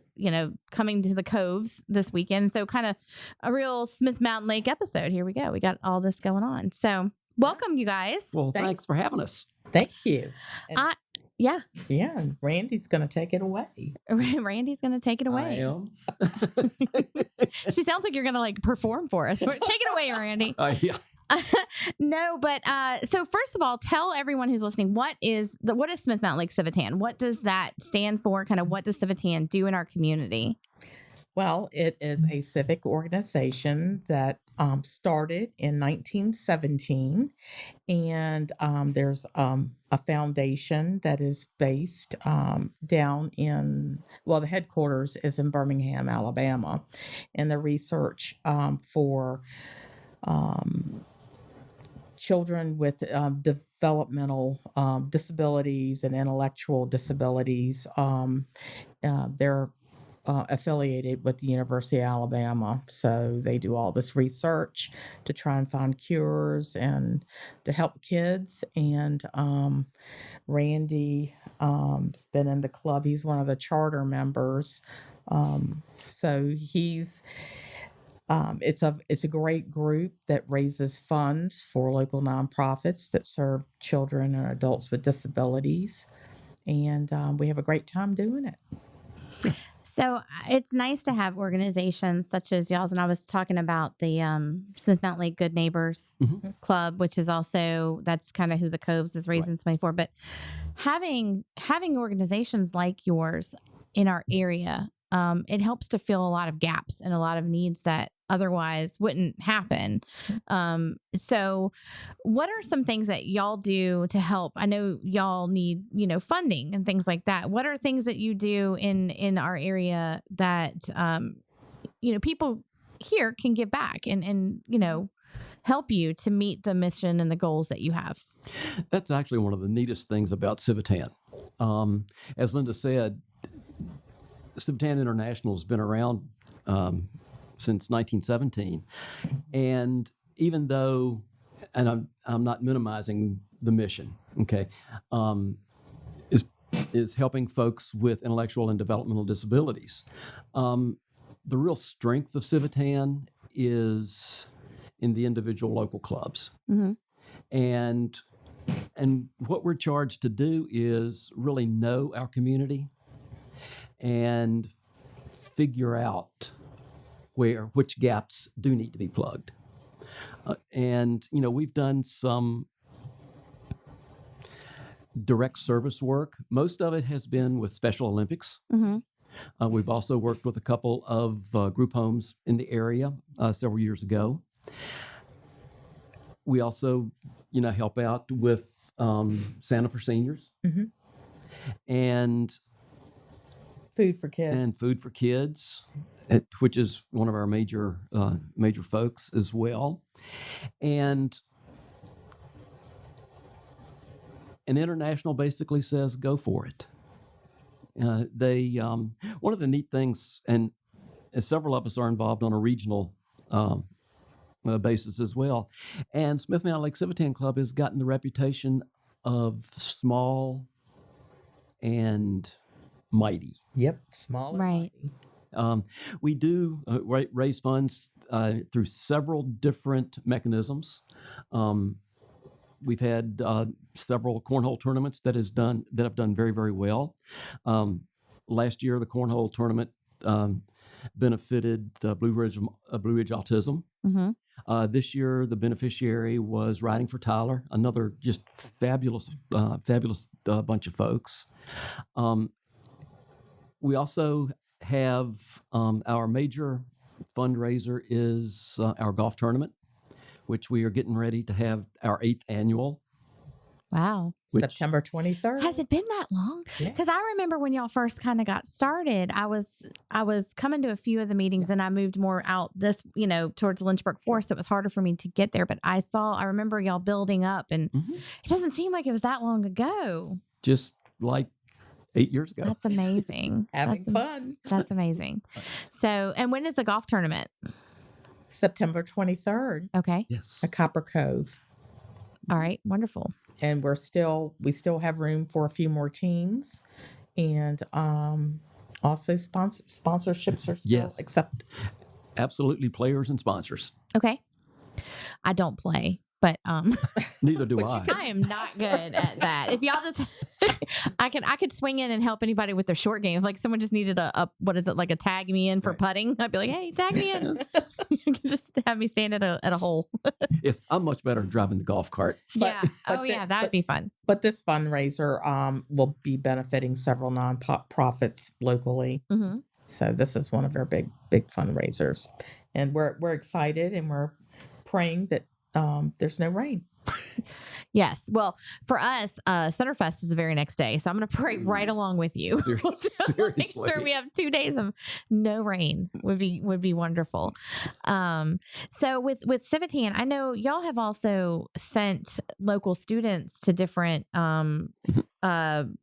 [SPEAKER 2] coming to the Coves this weekend. So kind of a real Smith Mountain Lake episode. Here we go. We got all this going on. So welcome, you guys.
[SPEAKER 7] Well, thanks for having us.
[SPEAKER 6] Thank you. And
[SPEAKER 2] yeah.
[SPEAKER 6] And Randy's going to take it away.
[SPEAKER 2] Randy's going to take it away.
[SPEAKER 7] I am.
[SPEAKER 2] She sounds like you're going to perform for us. Take it away, Randy.
[SPEAKER 7] Yeah.
[SPEAKER 2] No, but so first of all, tell everyone who's listening, what is Smith Mountain Lake Civitan? What does that stand for? Kind of what does Civitan do in our community?
[SPEAKER 6] Well, it is a civic organization that started in 1917, and there's a foundation that is based down in, the headquarters is in Birmingham, Alabama, and the research for children with developmental disabilities and intellectual disabilities. They're affiliated with the University of Alabama. So they do all this research to try and find cures and to help kids. And Randy has been in the club. He's one of the charter members. So he's it's a great group that raises funds for local nonprofits that serve children and adults with disabilities. And we have a great time doing it.
[SPEAKER 2] So it's nice to have organizations such as y'all's, and I was talking about the Smith Mountain Lake Good Neighbors Club, which is also, that's kind of who the Coves is raising money for. But having organizations like yours in our area, it helps to fill a lot of gaps and a lot of needs that otherwise wouldn't happen. So what are some things that y'all do to help? I know y'all need, funding and things like that. What are things that you do in our area that, people here can give back and help you to meet the mission and the goals that you have?
[SPEAKER 7] That's actually one of the neatest things about Civitan. As Linda said, Civitan International has been around since 1917, and even though, and I'm not minimizing the mission, okay, is helping folks with intellectual and developmental disabilities. The real strength of Civitan is in the individual local clubs.
[SPEAKER 2] Mm-hmm.
[SPEAKER 7] And what we're charged to do is really know our community and figure out which gaps do need to be plugged. And we've done some direct service work. Most of it has been with Special Olympics.
[SPEAKER 2] Mm-hmm.
[SPEAKER 7] We've also worked with a couple of group homes in the area several years ago. We also, help out with Santa for Seniors
[SPEAKER 6] Mm-hmm.
[SPEAKER 7] and
[SPEAKER 6] Food for kids.
[SPEAKER 7] Food for Kids, which is one of our major folks as well. And International basically says, go for it. They one of the neat things, and several of us are involved on a regional basis as well. And Smith Mountain Lake Civitan Club has gotten the reputation of small and mighty.
[SPEAKER 6] Yep, small and
[SPEAKER 2] Right.
[SPEAKER 6] mighty.
[SPEAKER 7] We do raise funds through several different mechanisms. We've had several cornhole tournaments that have done very, very well. Last year, the cornhole tournament benefited Blue Ridge Autism.
[SPEAKER 2] Mm-hmm.
[SPEAKER 7] This year, the beneficiary was Riding for Tyler, another just fabulous bunch of folks. We also have our major fundraiser is our golf tournament, which we are getting ready to have our 8th annual.
[SPEAKER 2] Wow.
[SPEAKER 6] September 23rd.
[SPEAKER 2] Has it been that long?
[SPEAKER 6] Yeah.
[SPEAKER 2] Because I remember when y'all first kind of got started, I was coming to a few of the meetings and I moved more out towards Lynchburg Forest. It was harder for me to get there, but I remember y'all building up, and it doesn't seem like it was that long ago.
[SPEAKER 7] Just like 8 years ago.
[SPEAKER 2] That's amazing.
[SPEAKER 6] Having fun.
[SPEAKER 2] That's amazing. So, and when is the golf tournament?
[SPEAKER 6] September 23rd
[SPEAKER 2] Okay.
[SPEAKER 7] Yes.
[SPEAKER 6] at Copper Cove.
[SPEAKER 2] All right. Wonderful.
[SPEAKER 6] And we still have room for a few more teams, and also sponsorships are still
[SPEAKER 7] Yes.
[SPEAKER 6] accepted.
[SPEAKER 7] Absolutely, players and sponsors.
[SPEAKER 2] Okay. I don't play, but
[SPEAKER 7] Neither do I.
[SPEAKER 2] I am not good at that. If y'all just, I could swing in and help anybody with their short game. If like someone just needed a tag me in for putting, I'd be like, hey, tag me in. You can just have me stand at a hole.
[SPEAKER 7] Yes, I'm much better at driving the golf cart.
[SPEAKER 2] Yeah. That would be fun.
[SPEAKER 6] But this fundraiser will be benefiting several nonprofits locally.
[SPEAKER 2] Mm-hmm.
[SPEAKER 6] So this is one of our big fundraisers, and we're excited, and we're praying that there's no rain.
[SPEAKER 2] Yes. Well, for us, Centerfest is the very next day. So I'm going to pray right along with you.
[SPEAKER 7] Seriously.
[SPEAKER 2] Make sure we have 2 days of no rain would be wonderful. So with Civitan, I know y'all have also sent local students to different, I'm trying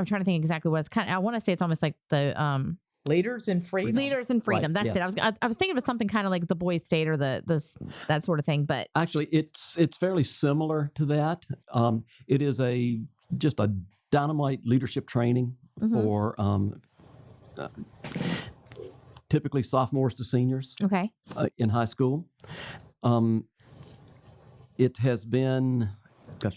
[SPEAKER 2] to think exactly what it's I want to say it's almost like the,
[SPEAKER 6] Leaders in Freedom.
[SPEAKER 2] Leaders in Freedom.
[SPEAKER 7] Right,
[SPEAKER 2] That's
[SPEAKER 7] yes.
[SPEAKER 2] it. I was thinking of something kind of like the Boys State or that sort of thing, but
[SPEAKER 7] Actually, it's fairly similar to that. It is just a dynamite leadership training for typically sophomores to seniors
[SPEAKER 2] okay.
[SPEAKER 7] in high school. It has been,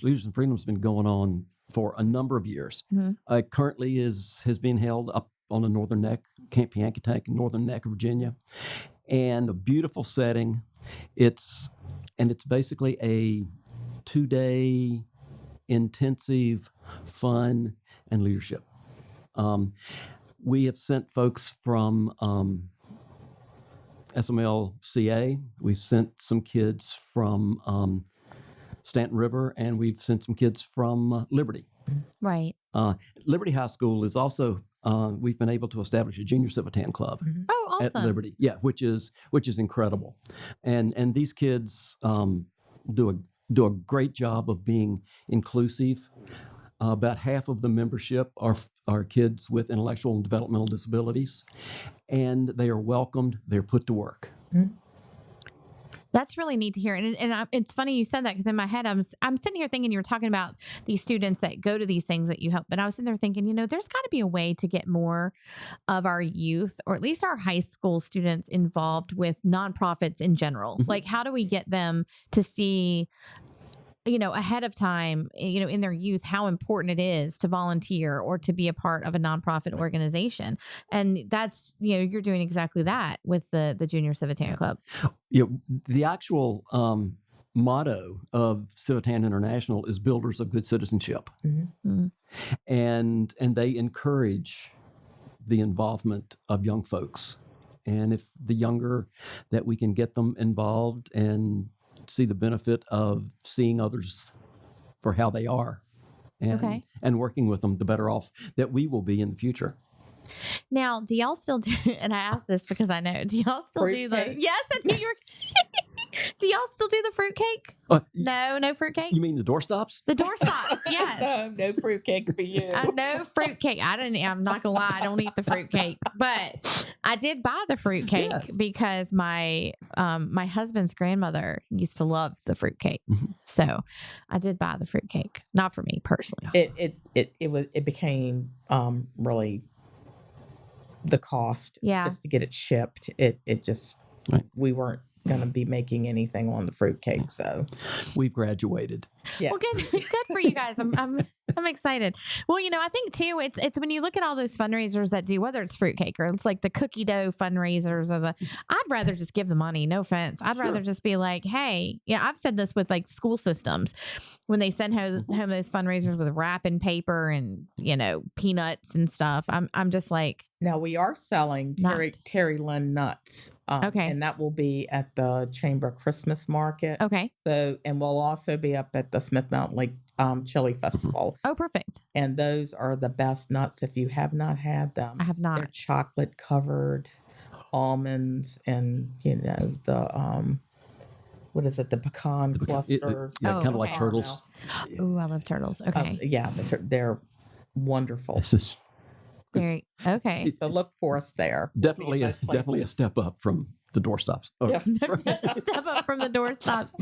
[SPEAKER 7] Leaders in Freedom has been going on for a number of years.
[SPEAKER 2] Mm-hmm.
[SPEAKER 7] Currently has been held up on the Northern Neck, Camp Yankotank, Northern Neck, Virginia, and a beautiful setting. It's basically a 2-day intensive fun and leadership. We have sent folks from SMLCA. We've sent some kids from Stanton River, and we've sent some kids from Liberty.
[SPEAKER 2] Right.
[SPEAKER 7] Liberty High School is also, we've been able to establish a junior Civitan club
[SPEAKER 2] Oh, awesome.
[SPEAKER 7] at Liberty. Yeah, which is incredible. And these kids do a great job of being inclusive. About half of the membership are kids with intellectual and developmental disabilities, and they are welcomed. They're put to work.
[SPEAKER 2] That's really neat to hear. It's funny you said that, because in my head, I'm sitting here thinking you were talking about these students that go to these things that you help. But I was sitting there thinking, there's got to be a way to get more of our youth, or at least our high school students, involved with nonprofits in general.
[SPEAKER 7] Mhm.
[SPEAKER 2] Like, how do we get them to see, ahead of time, in their youth, how important it is to volunteer or to be a part of a nonprofit organization? And that's, you're doing exactly that with the Junior Civitan Club.
[SPEAKER 7] The actual motto of Civitan International is builders of good citizenship.
[SPEAKER 2] Mm-hmm.
[SPEAKER 7] And they encourage the involvement of young folks. And if the younger that we can get them involved and see the benefit of seeing others for how they are and working with them, the better off that we will be in the future.
[SPEAKER 2] Now, do y'all still do, and I ask this because I know, do y'all still do the, yes, in New York, do y'all still do the fruitcake? No fruitcake?
[SPEAKER 7] You mean the doorstops?
[SPEAKER 2] The doorstops, yes.
[SPEAKER 6] No fruitcake for you.
[SPEAKER 2] No fruitcake. I'm not gonna lie, I don't eat the fruitcake, but I did buy the fruitcake because my husband's grandmother used to love the fruitcake, so I did buy the fruitcake. Not for me personally.
[SPEAKER 6] It became really the cost just to get it shipped. It just we weren't going to be making anything on the fruitcake, so
[SPEAKER 7] we've graduated.
[SPEAKER 6] Yeah.
[SPEAKER 2] Well, good for you guys. I'm excited. Well, I think too, it's when you look at all those fundraisers that do, whether it's fruitcake or it's like the cookie dough fundraisers, or I'd rather just give the money. No offense. I'd rather just be like, hey, I've said this with like school systems when they send home those fundraisers with wrapping paper and peanuts and stuff. I'm just like.
[SPEAKER 6] Now we are selling Terry Lynn nuts. And that will be at the Chamber Christmas Market.
[SPEAKER 2] Okay.
[SPEAKER 6] So, and we'll also be up at the Smith Mountain Lake Chili Festival.
[SPEAKER 2] Oh, perfect.
[SPEAKER 6] And those are the best nuts if you have not had them.
[SPEAKER 2] I have not.
[SPEAKER 6] They're chocolate covered almonds and, the, what is it? The pecan clusters.
[SPEAKER 7] Kind of like turtles.
[SPEAKER 2] Oh, I love turtles. Okay.
[SPEAKER 6] They're wonderful.
[SPEAKER 7] This is
[SPEAKER 2] okay.
[SPEAKER 6] So look for us there.
[SPEAKER 7] Definitely a step up from the doorstops.
[SPEAKER 2] Step up from the doorstops.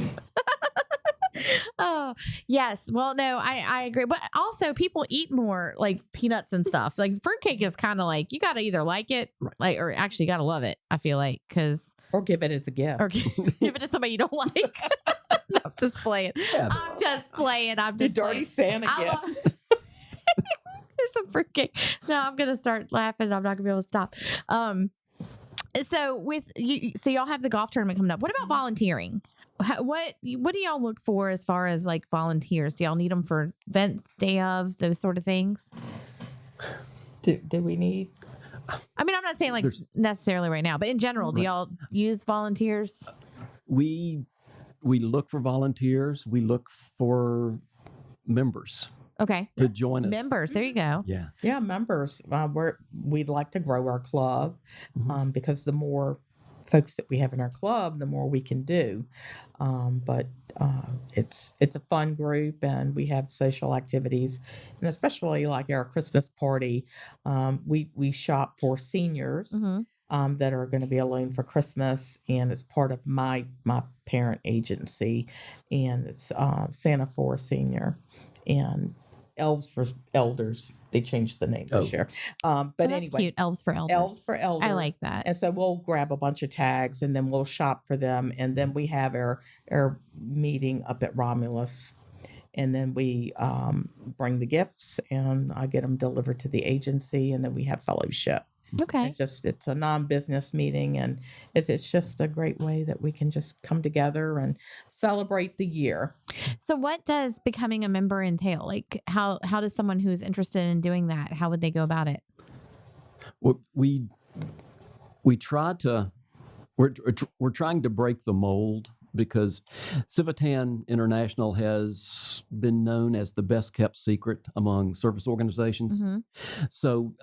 [SPEAKER 2] Oh, yes. Well, no, I agree. But also people eat more like peanuts and stuff. Like fruitcake is kind of like, you got to either like it, or actually got to love it, I feel like,
[SPEAKER 6] or give it as a gift.
[SPEAKER 2] Or give it to somebody you don't like. No, I'm just playing.
[SPEAKER 7] Yeah,
[SPEAKER 2] I'm just playing.
[SPEAKER 6] The dirty Santa gift.
[SPEAKER 2] There's some fruitcake. No, I'm gonna start laughing. I'm not gonna be able to stop. So with you, so y'all have the golf tournament coming up. What about volunteering? What do y'all look for as far as like volunteers? Do y'all need them for events, day of, those sort of things?
[SPEAKER 6] Do we need?
[SPEAKER 2] I mean, I'm not saying like necessarily right now, but in general, do y'all use volunteers?
[SPEAKER 7] We look for volunteers. We look for members.
[SPEAKER 2] Okay.
[SPEAKER 7] To join us.
[SPEAKER 2] Members. There you go.
[SPEAKER 6] Yeah, members. We'd like to grow our club because the more folks that we have in our club, the more we can do. But it's a fun group, and we have social activities, and especially like our Christmas party. We shop for seniors that are going to be alone for Christmas, and it's part of my parent agency, and it's Santa for Senior and Elves for Elders. They changed the name this year. But
[SPEAKER 2] that's
[SPEAKER 6] anyway,
[SPEAKER 2] cute. Elves for Elders.
[SPEAKER 6] Elves for Elders.
[SPEAKER 2] I like that.
[SPEAKER 6] And so we'll grab a bunch of tags, and then we'll shop for them. And then we have our meeting up at Romulus. And then we bring the gifts, and I get them delivered to the agency, and then we have fellowship.
[SPEAKER 2] Okay.
[SPEAKER 6] It's a non-business meeting, and it's just a great way that we can just come together and celebrate the year.
[SPEAKER 2] So what does becoming a member entail? Like how does someone who's interested in doing that, how would they go about it?
[SPEAKER 7] Well, we're trying to break the mold, because Civitan International has been known as the best kept secret among service organizations. So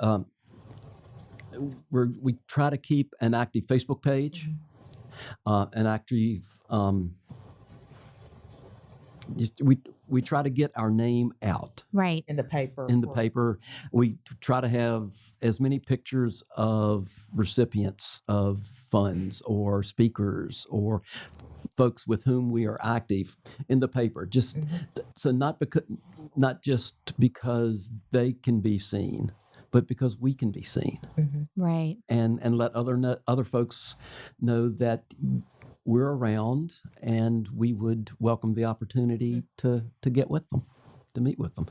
[SPEAKER 7] we try to keep an active Facebook page, an active. We try to get our name out
[SPEAKER 2] right
[SPEAKER 6] in the paper.
[SPEAKER 7] We try to have as many pictures of recipients of funds or speakers or folks with whom we are active in the paper. Just so not just because they can be seen, but because we can be seen,
[SPEAKER 2] Right.
[SPEAKER 7] and let other folks know that we're around, and we would welcome the opportunity to get with them, to meet with them.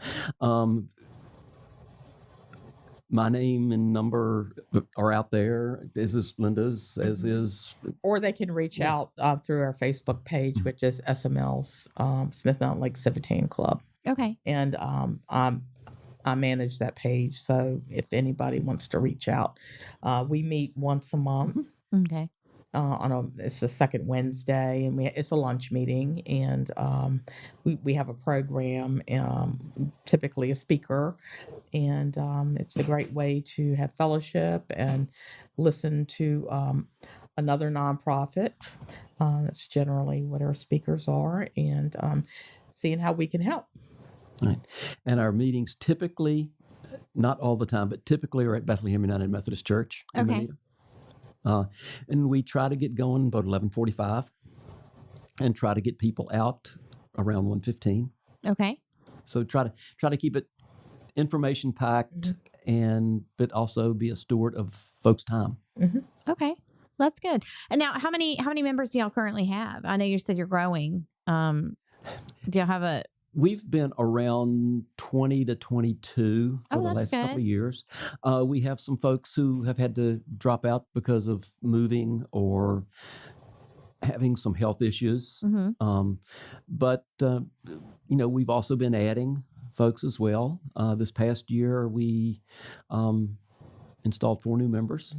[SPEAKER 7] My name and number are out there, as is Linda's, as is.
[SPEAKER 6] Or they can reach out through our Facebook page, which is SML's Smith Mountain Lake Civitan Club.
[SPEAKER 2] Okay.
[SPEAKER 6] And I manage that page. So if anybody wants to reach out, we meet once a month.
[SPEAKER 2] Okay.
[SPEAKER 6] It's the second Wednesday, and it's a lunch meeting, and we have a program, typically a speaker, and it's a great way to have fellowship and listen to another nonprofit. That's generally what our speakers are, and seeing how we can help.
[SPEAKER 7] Right. And our meetings typically, not all the time, but typically are at Bethlehem United Methodist Church in
[SPEAKER 2] Okay.
[SPEAKER 7] Bonita. And we try to get going about 11:45 and try to get people out around 1:15.
[SPEAKER 2] Okay.
[SPEAKER 7] So try to keep it information packed, but also be a steward of folks' time.
[SPEAKER 2] Okay. That's good. And now how many members do y'all currently have? I know you said you're growing. Do y'all have
[SPEAKER 7] We've been around 20 to 22 for the last couple of years. We have some folks who have had to drop out because of moving or having some health issues. But we've also been adding folks as well. This past year, we installed 4 new members,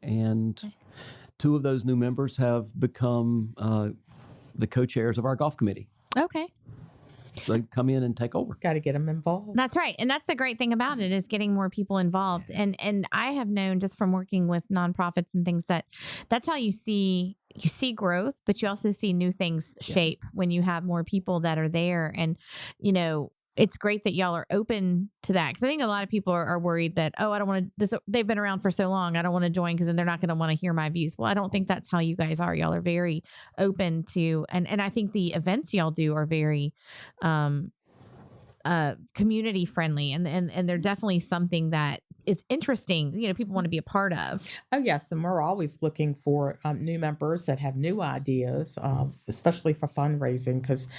[SPEAKER 7] and 2 of those new members have become the co-chairs of our golf committee.
[SPEAKER 2] Okay.
[SPEAKER 7] So they come in and take over.
[SPEAKER 6] Got to get them involved.
[SPEAKER 2] That's right. And that's the great thing about it, is getting more people involved. And I have known just from working with nonprofits and things that's how you see growth, but you also see new things shape when you have more people that are there. And, it's great that y'all are open to that, because I think a lot of people are worried that, I don't want to, they've been around for so long, I don't want to join because then they're not going to want to hear my views. Well, I don't think that's how you guys are. Y'all are very open to, and I think the events y'all do are very community friendly, and they're definitely something that is interesting. People want to be a part of.
[SPEAKER 6] Oh, yes. And we're always looking for new members that have new ideas, especially for fundraising, because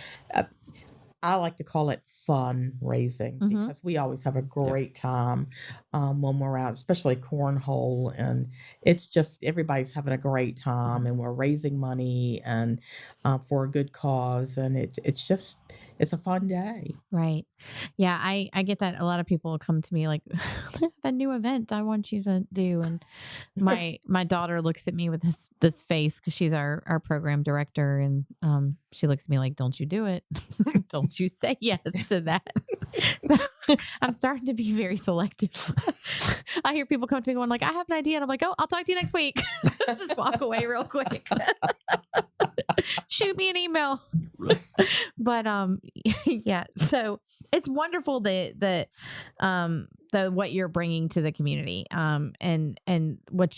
[SPEAKER 6] I like to call it fundraising, because we always have a great time when we're out, especially cornhole. And it's just, everybody's having a great time, and we're raising money and for a good cause. And it's a fun day.
[SPEAKER 2] Right. Yeah, I get that. A lot of people will come to me like, I have a new event I want you to do. And my daughter looks at me with this face, because she's our program director. And she looks at me like, don't you do it. Don't you say yes to that. So I'm starting to be very selective. I hear people come to me going like, I have an idea. And I'm like, I'll talk to you next week. Just walk away real quick. Shoot me an email. But yeah, so it's wonderful that what you're bringing to the community, and what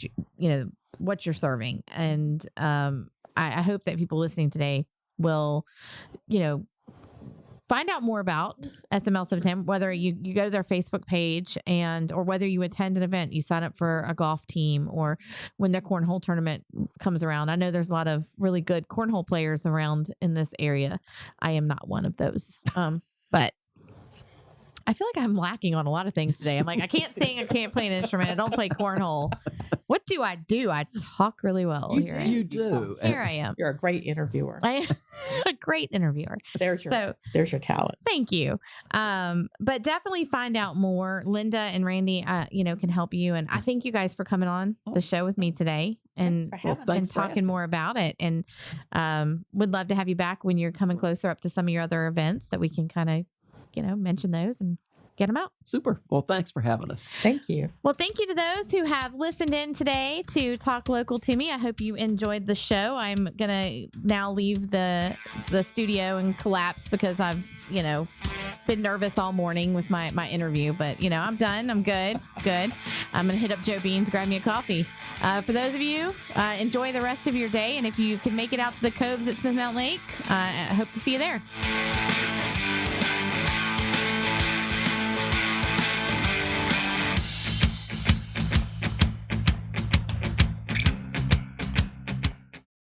[SPEAKER 2] what you're serving, and I hope that people listening today will find out more about SML Civitan, whether you go to their Facebook page or whether you attend an event, you sign up for a golf team, or when their cornhole tournament comes around. I know there's a lot of really good cornhole players around in this area. I am not one of those. But I feel like I'm lacking on a lot of things today. I'm like, I can't sing, I can't play an instrument, I don't play cornhole. What do? I talk really well.
[SPEAKER 7] You do.
[SPEAKER 2] Here I am.
[SPEAKER 6] You're a great interviewer.
[SPEAKER 2] I am a great interviewer.
[SPEAKER 6] There's your talent.
[SPEAKER 2] Thank you. But definitely find out more. Linda and Randy, can help you. And I thank you guys for coming on the show with me today and talking more about it. And would love to have you back when you're coming closer up to some of your other events, that we can kind of, mention those and get them out.
[SPEAKER 7] Super. Well, thanks for having us.
[SPEAKER 6] Thank you.
[SPEAKER 2] Well, thank you to those who have listened in today to Talk Local to Me. I hope you enjoyed the show. I'm going to now leave the studio and collapse, because I've, been nervous all morning with my interview, but I'm done. I'm good. I'm going to hit up Joe Beans, grab me a coffee. For those of you, enjoy the rest of your day. And if you can make it out to the Coves at Smith Mountain Lake, I hope to see you there.